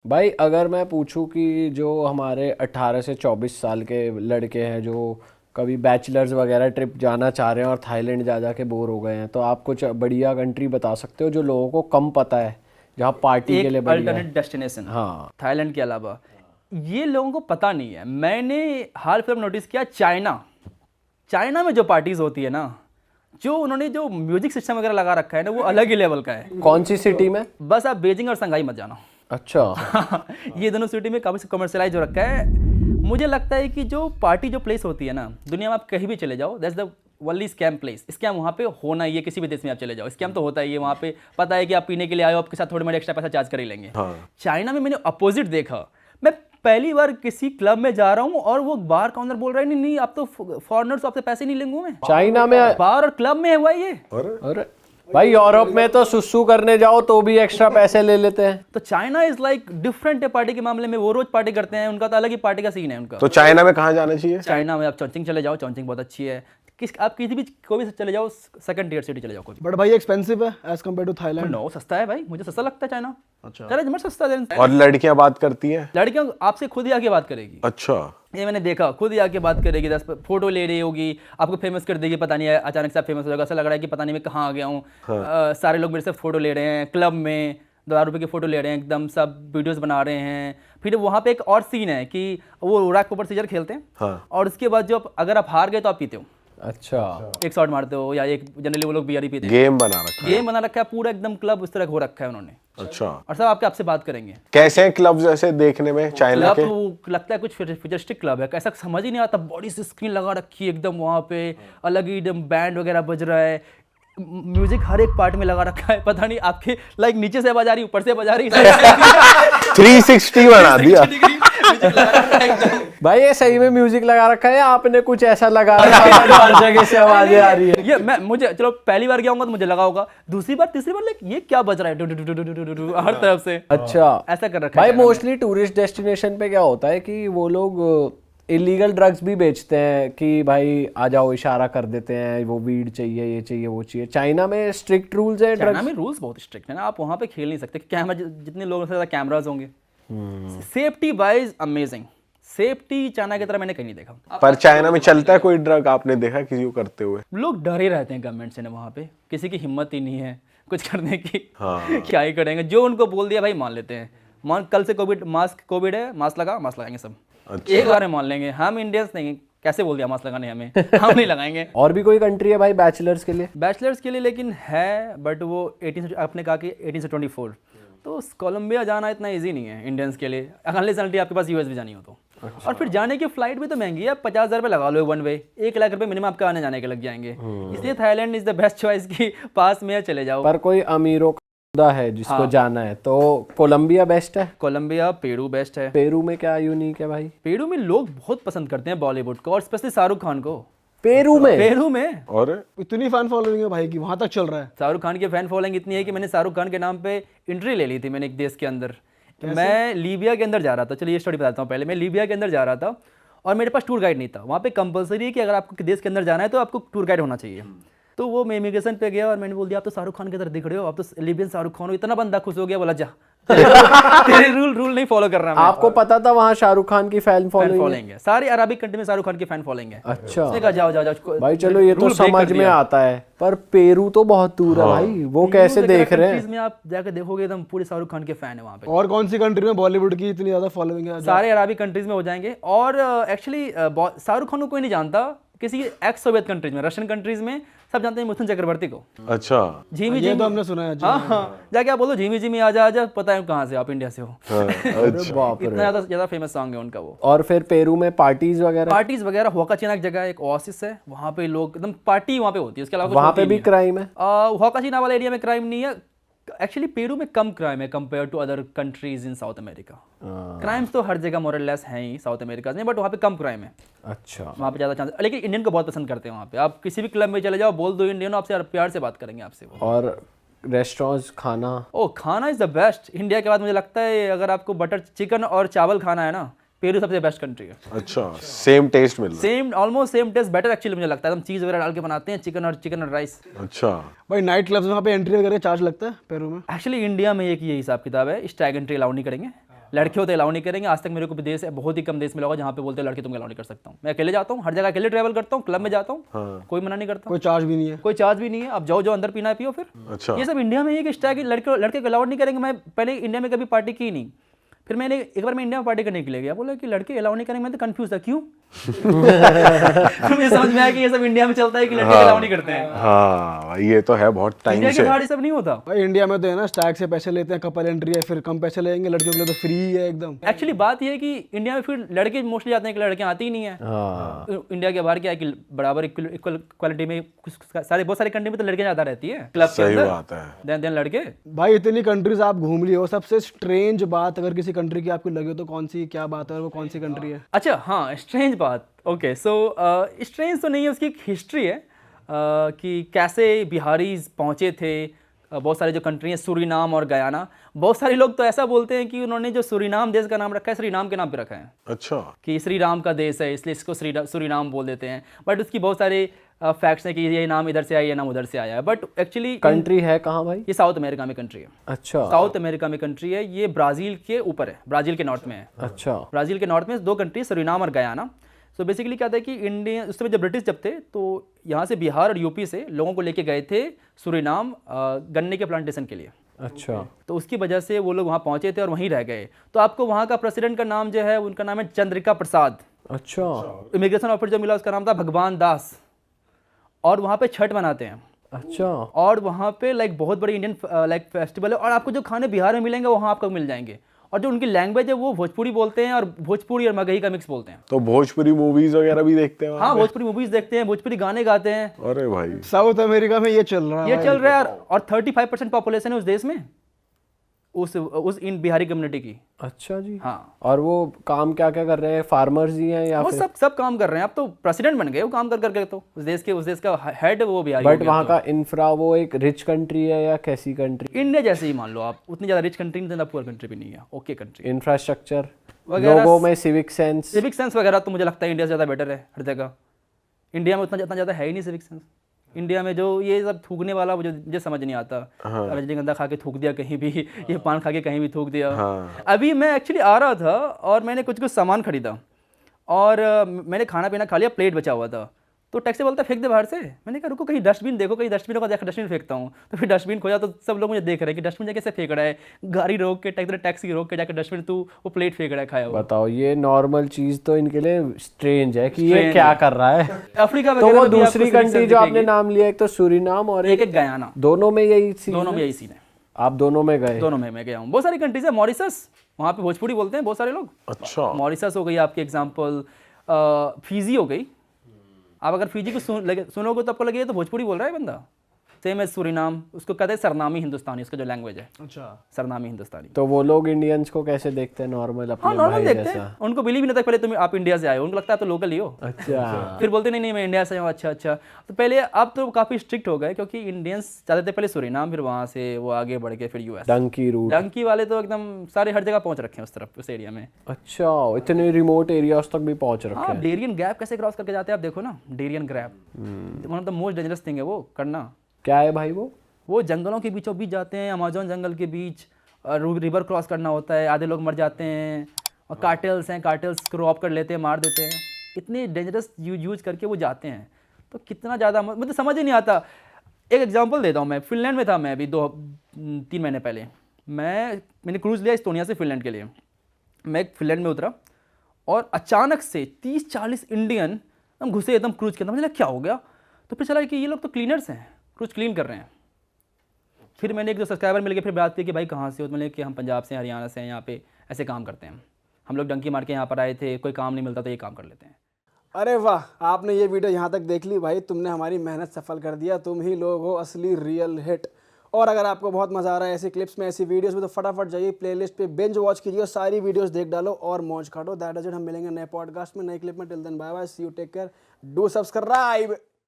भाई अगर मैं पूछूं कि जो हमारे 18 से 24 साल के लड़के हैं जो कभी बैचलर्स वगैरह ट्रिप जाना चाह रहे हैं और थाईलैंड जा जा के बोर हो गए हैं, तो आप कुछ बढ़िया कंट्री बता सकते हो जो लोगों को कम पता है, जहाँ पार्टी के एक लिए बढ़िया है। अल्टरनेट डेस्टिनेशन हाँ। थाईलैंड के अलावा ये लोगों को पता नहीं है। मैंने हाल फिलहाल नोटिस किया, चाइना चाइना में जो पार्टीज होती है ना, जो उन्होंने जो म्यूजिक सिस्टम वगैरह लगा रखा है ना, वो अलग ही लेवल का है। कौन सी सिटी में? बस आप बीजिंग और संघाई मत जाना। अच्छा। ये दोनों सिटी में काफ़ी कमर्शलाइज हो रखा है। मुझे लगता है कि जो पार्टी जो प्लेस होती है ना, दुनिया में आप कहीं भी चले जाओ, that's the only scam place. Scam वहाँ पे होना ही है, किसी भी देश में आप चले जाओ स्कैम तो होता ही है। वहाँ पे पता है कि आप पीने के लिए आए हो, आपके साथ थोड़ी मोड़ी एक्स्ट्रा पैसा चार्ज कर ही लेंगे। चाइना में मैंने अपोजिट देखा। मैं पहली बार किसी क्लब में जा रहा हूँ और वो बार काउंटर बोल रहा है, नहीं नहीं आप तो फॉरनर्स, आपसे पैसे नहीं लेंगे मैं। चाइना में? बार और क्लब में हुआ ये। अरे भाई यूरोप में तो सुसु करने जाओ तो भी एक्स्ट्रा पैसे ले लेते हैं। तो चाइना इज लाइक डिफरेंट है पार्टी के मामले में। वो रोज पार्टी करते हैं, उनका तो अलग ही पार्टी का सीन है उनका। तो चाइना में कहाँ जाना चाहिए? चाइना में आप चौचिंग चले जाओ, चौचिंग बहुत अच्छी है। आप किसी भी कोई भी चले जाओ, सेकंड टियर सिटी चले जाओ कोई भी। बट भाई एक्सपेंसिव है as compare to Thailand. No, सस्ता है भाई, मुझे सस्ता लगता है चाइना। अच्छा। चलो जमर सस्ता है। और लड़कियां बात करती हैं? लड़कियां आपसे खुद ही आके बात करेगी। अच्छा। ये मैंने देखा, खुद ही आके बात करेगी, 10 फोटो ले रही होगी, आपको फेमस कर देगी। पता नहीं है अचानक से आप फेमस हो जाएगा, ऐसा लग रहा है कि पता नहीं मैं कहाँ आ गया हूँ। सारे लोग मेरे से फोटो ले रहे हैं, क्लब में 2,000 रुपये की फोटो ले रहे हैं, एकदम सब वीडियोस बना रहे हैं। फिर वहाँ पे एक और सीन है कि वो रैक ऊपर सीजर खेलते हैं और उसके बाद जो अगर आप हार गए तो आप पीते हो। अच्छा। एक शॉट मारते हो, या एक जनरली वो लोग बियर ही पीते हैं। गेम बना रखा है। गेम बना रखा है पूरा, एकदम क्लब उस तरह हो रखा है उन्होंने। अच्छा। और सब आपसे बात करेंगे। कैसे हैं क्लब जैसे देखने में चाइना क्लब के? तो लगता है कुछ फ्यूचरिस्टिक क्लब है, ऐसा समझ ही नहीं आता। बॉडी से स्क्रीन लगा रखी है एकदम, वहाँ पे अलग ही एकदम बैंड वगैरह बज रहा है, म्यूजिक हर एक पार्ट में लगा रखा है। पता नहीं आपके लाइक नीचे से आवाज आ रही, ऊपर से आवाज आ रही, 360 बना दिया। भाई ये सही में म्यूजिक लगा रखा है, आपने कुछ ऐसा लगा रखा है हर जगह से आवाजें आ रही है? ये मुझे चलो पहली बार गया हूँ तो मुझे लगा होगा, दूसरी बार तीसरी बार लाइक ये क्या बज रहा है हर तरफ से। अच्छा। ऐसा कर रखा है भाई मोस्टली टूरिस्ट डेस्टिनेशन पे क्या होता है कि वो लोग इलीगल ड्रग्स भी बेचते हैं कि भाई आ जाओ, इशारा कर देते हैं, वो वीड चाहिए, ये चाहिए, वो चाहिए। चाइना में स्ट्रिक्ट रूल्स है चाइना ड्रग्स? में रूल्स बहुत स्ट्रिक्ट है ना, आप वहाँ पे खेल नहीं सकते। कैमरा जितने लोगों से ज़्यादा कैमराज होंगे। Safety wise amazing, safety China की तरह मैंने कहीं नहीं देखा। पर चाइना में चलता है कोई ड्रग? आपने देखा किसी को करते हुए? लोग डरे रहते हैं गवर्नमेंट से ना, वहाँ पे किसी की हिम्मत ही नहीं है कुछ करने की। हाँ। क्या ही करेंगे, जो उनको बोल दिया भाई मान लेते हैं। मान कल से कोविड है, मास्क लगाएंगे सब। अच्छा। एक बार में मान लेंगे। हम इंडियंस नहीं, कैसे बोल दिया मास्क लगाने हमें, हम नहीं लगाएंगे। और भी कोई कंट्री है भाई बैचलर्स के लिए? बैचलर्स के लिए लेकिन है, बट वो 18 से, आपने कहा कि 18 से 24, तो कोलंबिया जाना इतना इजी नहीं है इंडियंस के लिए, अनलेस अनटिल आपके पास यूएस भी जानी हो तो। और फिर जाने की फ्लाइट भी तो महंगी है, 50,000 रुपये लगा लो वन वे, 1 लाख रुपए मिनिमम आपका आने जाने के लग जाएंगे। इसलिए Thailand is the best choice की पास में चले जाओ। पर कोई अमीरों का है जिसको जाना है तो कोलंबिया बेस्ट है? कोलंबिया, पेरू बेस्ट है। पेरू में क्या यूनिक है भाई? पेरू में लोग बहुत पसंद करते हैं बॉलीवुड को, और स्पेशली शाहरुख खान को। पेरू में? पेरू में और इतनी फैन फॉलोइंग है भाई कि वहां तक चल रहा है। शाहरुख खान की फैन फॉलोइंग इतनी है कि मैंने शाहरुख खान के नाम पे एंट्री ले ली थी मैंने एक देश के अंदर। मैं लीबिया के अंदर जा रहा था, चलिए ये स्टोरी बताता हूँ। पहले मैं लीबिया के अंदर जा रहा था और मेरे पास टूर गाइड नहीं था। वहाँ पे कंपलसरी है कि अगर आपको देश के अंदर जाना है तो आपको टूर गाइड होना चाहिए। तो वो मैं इमिग्रेशन पे गया और मैंने बोल दिया आप तो शाहरुख खान की तरह दिख रहे हो, आप तो लिबियन शाहरुख खान हो। इतना बंदा खुश हो गया, बोला जा तेरे रूल नहीं फॉलो कर रहा मैं। आपको पता था वहाँ शाहरुख खान की फैन फॉलोइंग है, सारी अरबिक कंट्री में शाहरुख खान की फैन फॉलोइंग है। अच्छा। उसने कहा जाओ जाओ जाओ भाई चलो ये तो समझ में आता है, पर पेरू तो बहुत दूर है भाई, वो कैसे देख रहे हैं? में आप जाकर देखोगे एकदम पूरे शाहरुख खान के फैन है वहाँ पे। और कौन सी कंट्री में बॉलीवुड की इतनी ज्यादा फॉलोइंग है? सारे अरबिक कंट्रीज में हो जाएंगे। और एक्चुअली शाहरुख खान को कोई नहीं जानता, किसी एक्स सोवियत कंट्रीज में, रशियन कंट्रीज में सब जानते हैं मिथुन चक्रवर्ती को। अच्छा। झीमी ये तो हमने सुना है। हाँ, जाके आप बोलो झीमी झीमी आजा आजा, पता है कहाँ से, आप इंडिया से हो। बाप रे। इतना ज्यादा फेमस सॉन्ग है उनका वो। और फिर पेरू में पार्टीज वगैरह? हुआकाचिना एक जगह, एक ओएसिस है, वहाँ पे लोग एकदम पार्टी वहाँ पे होती है। उसके अलावा वहाँ पे भी क्राइम है? हुआकाचिना वाले एरिया में क्राइम नहीं है एक्चुअली। पेरू में कम क्राइम है compare to other countries in South America. Crimes तो हर जगह मोर लेस हैं ही साउथ अमेरिका में, बट वहाँ पे कम क्राइम है। अच्छा। वहाँ पे ज़्यादा चांस, लेकिन इंडियन को बहुत पसंद करते हैं वहाँ पे। आप किसी भी क्लब में चले जाओ, बोल दो इंडियन, आपसे प्यार से बात करेंगे आपसे वो। और रेस्टोरेंट्स, खाना? खाना इज़ द बेस्ट। इंडिया के बाद मुझे लगता है अगर आपको बटर चिकन और चावल खाना है ना, पेरू सबसे बेस्ट कंट्री है। अच्छा, सेम टेस्ट मिल रहा है? Same, almost same taste, better actually मुझे लगता है। एकदम चीज़ वगैरह डाल के बनाते हैं, चिकन और राइस। अच्छा भाई नाइट क्लब्स में वहाँ पे एंट्री वगैरह चार्ज लगता है पेरू में? एक्चुअली इंडिया में एक ये हिसाब किताब है, स्टैग एंट्री अलाउ नहीं करेंगे। लड़कियों तो अलाउ नहीं करेंगे। आज तक मेरे को देश है, बहुत ही कम देश मिला होगा जहाँ पे बोलते हैं लड़के तुम अलाउ नहीं कर सकता हूँ। मैं अकेले जाता हूँ, हर जगह अकेले ट्रैवल करता हूँ, क्लब में जाता हूँ, कोई मना नहीं करता, कोई चार्ज भी नहीं है। कोई चार्ज भी नहीं है। अब जाओ जो अंदर पीना है पियो फिर। अच्छा। ये सब इंडिया में ही स्टाइल की लड़के को अलाउड नहीं करेंगे। मैं पहले इंडिया में कभी पार्टी की नहीं, फिर मैंने एक बार मैं इंडिया में पार्टी करने के लिए गया, बोला कि लड़के अलाउ नहीं करेंगे। मैं तो कंफ्यूज था क्यों। मुझे समझ में आया कि ये सब इंडिया में चलता है कि लड़के अलाउ नहीं करते हैं। हाँ ये तो है, बहुत टाइम इंडिया से। के बाहर ये सब नहीं होता। भाई इंडिया में तो है ना, स्टैग से पैसे लेते हैं, कपल एंट्री है, फिर कम पैसे लेंगे। लड़कियों के लिए तो फ्री है एकदम। एक्चुअली बात ये है कि इंडिया में फिर लड़के मोस्टली जाते हैं कि लड़कियां आती ही नहीं है। हाँ इंडिया के बाहर क्या है कि बराबर इक्वल क्वालिटी में बहुत सारी कंट्री में तो लड़कियां ज्यादा रहती है क्लब के सही अंदर, बात है। देन लड़के। भाई इतनी कंट्रीज आप घूम लिए हो, सबसे स्ट्रेंज बात अगर किसी कंट्री की आपको लगे तो कौन सी, क्या बात है, और वो कौन सी कंट्री है? अच्छा हाँ, स्ट्रेंज बात। ओके सो स्ट्रेंज तो नहीं है, उसकी एक हिस्ट्री है कि कैसे बिहारीज पहुँचे थे। बहुत सारे जो कंट्री हैं, सूरीनाम और गयाना। बहुत सारे लोग तो ऐसा बोलते हैं कि उन्होंने जो सूरीनाम देश का नाम रखा है श्रीनाम के नाम पे रखा है, अच्छा। कि श्री राम का देश है इसलिए इसको सूरीनाम बोल देते हैं। बट उसकी बहुत सारे फैक्ट्स हैं कि ये नाम इधर से आया, ये नाम उधर से आया है। बट एक्चुअली कंट्री है कहाँ भाई? ये साउथ अमेरिका में कंट्री है। अच्छा साउथ अमेरिका में कंट्री है। ये ब्राज़ील के ऊपर है, ब्राज़ील के नॉर्थ में है। अच्छा ब्राज़ील के नॉर्थ में दो कंट्री, सूरीनाम और गयाना। सो बेसिकली क्या था कि इंडिया उस समय जब ब्रिटिश जब थे तो यहाँ से बिहार और यूपी से लोगों को लेके गए थे सूरीनाम गन्ने के प्लांटेशन के लिए। अच्छा तो उसकी वजह से वो लोग वहाँ पहुँचे थे और वहीं रह गए। तो आपको वहाँ का प्रेसिडेंट का नाम जो है, उनका नाम है चंद्रिका प्रसाद। अच्छा इमिग्रेशन ऑफिसर जो मिला उसका नाम था भगवान दास। और वहाँ पे छठ मनाते हैं। अच्छा और वहाँ पे लाइक बहुत बड़ी इंडियन लाइक फेस्टिवल है। और आपको जो खाने बिहार में मिलेंगे वहाँ आपको मिल जाएंगे। और जो उनकी लैंग्वेज है वो भोजपुरी बोलते हैं, और भोजपुरी और मगही का मिक्स बोलते हैं। तो भोजपुरी मूवीज वगैरह भी देखते हैं? हाँ, भोजपुरी मूवीज देखते हैं, भोजपुरी गाने गाते हैं। अरे भाई, साउथ अमेरिका में ये चल रहा है। ये चल रहा है। और 35% पॉपुलेशन है उस देश में, उस इन बिहारी कम्युनिटी की। अच्छा जी। हाँ, और वो काम क्या क्या कर रहे हैं? फार्मर्स ही हैं या वो फिर? सब काम कर रहे हैं। अब तो प्रेसिडेंट बन गए वो काम कर करके। तो उस देश का हेड वो बिहारी। बट वहाँ का इंफ्रा, वो एक रिच कंट्री है या कैसी कंट्री? इंडिया जैसे ही मान लो आप, उतनी ज़्यादा रिच कंट्री नहीं, ज़्यादा पुअर कंट्री भी नहीं है, ओके कंट्री। इंफ्रास्ट्रक्चर वगैरह, लोगों में सिविक सेंस वगैरह तो मुझे लगता है इंडिया से ज़्यादा बेटर है हर जगह। इंडिया में उतना ज़्यादा है ही नहीं सिविक सेंस। इंडिया में जो ये सब थूकने वाला मुझे समझ नहीं आता। रजनीगंधा खा के थूक दिया कहीं भी, ये पान खा के कहीं भी थूक दिया। अभी मैं एक्चुअली आ रहा था और मैंने कुछ सामान खरीदा और मैंने खाना पीना खा लिया, प्लेट बचा हुआ था। तो टैक्सी बोलता फेंक दे बाहर से। मैंने कहा रुको कहीं डस्टबिन देखो, कहीं डस्टबिन होगा, देखा डस्टबिन फेंकता हूँ। तो फिर डस्टबिन खोजा तो सब लोग मुझे देख रहे हैं कि डस्टबिन जाके कैसे फेंक रहा है, गाड़ी रोक के टैक्सी रोक के जाकर डस्टबिन तू वो प्लेट फेंक रहा है खाया हुआ। बताओ, ये नॉर्मल चीज तो इनके लिए स्ट्रेंज है कि ये क्या कर रहा है। अफ्रीका तो वो दूसरी कंट्री जो आपने नाम लिया, एक तो सूरीनाम और एक गयाना, दोनों में यही सीन है। आप दोनों में गए? दोनों में मैं गया हूँ। बहुत सारी कंट्रीज है। मॉरिशस, वहाँ पे भोजपुरी बोलते हैं बहुत सारे लोग। अच्छा। मॉरिशस हो गई आपकी एग्जांपल, फिजी हो गई। आप अगर फिजी को सुनोगे तो आपको लगेगा तो भोजपुरी बोल रहा है बंदा। सेम है सूरीनाम, उसको कहते हैं सरनामी हिंदुस्तानी, उसका जो लैंग्वेज है। अच्छा, सरनामी हिंदुस्तानी। तो वो लोग इंडियंस को कैसे देखते हैं? नॉर्मल अपने नॉर्मल भाई देखते जैसा? हैं। उनको बिलीव नहीं होता पहले तुम आप इंडिया से आए हो, उनको लगता है तो लोकल ही हो। अच्छा। फिर बोलते नहीं मैं इंडिया से हूँ। अच्छा। तो पहले अब तो काफ़ी स्ट्रिक्ट हो गए क्योंकि इंडियंस जाते थे पहले सूरीनाम, फिर वहाँ से वो आगे बढ़ के फिर यूएस। डंकी रूट। डंकी वाले तो एकदम सारे हर जगह पहुँच रखे हैं उस तरफ, उस एरिया में। अच्छा, इतने रिमोट एरियाज तक भी पहुंच रखे हाँ, हैं। डेरियन गैप कैसे क्रॉस करके जाते हैं आप देखो ना। Darien Gap one of the most dangerous thing है वो करना। क्या है भाई वो जंगलों के बीचों बीच जाते हैं, अमेज़न जंगल के बीच, रिवर क्रॉस करना होता है, आधे लोग मर जाते हैं। और कार्टेल्स हैं, कार्टेल्स को रॉब कर लेते हैं, मार देते हैं। इतने डेंजरस यूज करके वो जाते हैं। तो कितना ज़्यादा मतलब समझ ही नहीं आता। एक एग्जांपल देता हूँ मैं। फिनलैंड में था मैं अभी 2-3 महीने पहले। मैंने क्रूज़ लिया इस्तोनिया से फिनलैंड के लिए। मैं फिनलैंड में उतरा और अचानक से 30-40 इंडियन हम घुसे एकदम क्रूज़ के अंदर। मुझे लगा क्या हो गया। तो फिर चला कि ये लोग तो क्लीनर्स हैं, क्रूज़ क्लीन कर रहे हैं। फिर मैंने एक दो सब्सक्राइबर मिल गए, फिर बात की कि भाई कहाँ से हो। तो मैंने कि हम पंजाब से, हरियाणा से हैं, यहाँ पे ऐसे काम करते हैं। हम लोग डंकी मार के यहाँ पर आए थे, कोई काम नहीं मिलता तो ये काम कर लेते हैं। अरे वाह, आपने ये वीडियो यहाँ तक देख ली भाई, तुमने हमारी मेहनत सफल कर दिया। तुम ही लोग हो असली रियल हिट। और अगर आपको बहुत मजा आ रहा है ऐसी क्लिप्स में, ऐसी वीडियोस में, तो फटाफट जाइए प्लेलिस्ट पे बिंज वॉच कीजिए, सारी वीडियोस देख डालो और मौज काटो। That is it. हम मिलेंगे नए पॉडकास्ट में, नए क्लिप में। Till then bye bye, see you, take care, do subscribe.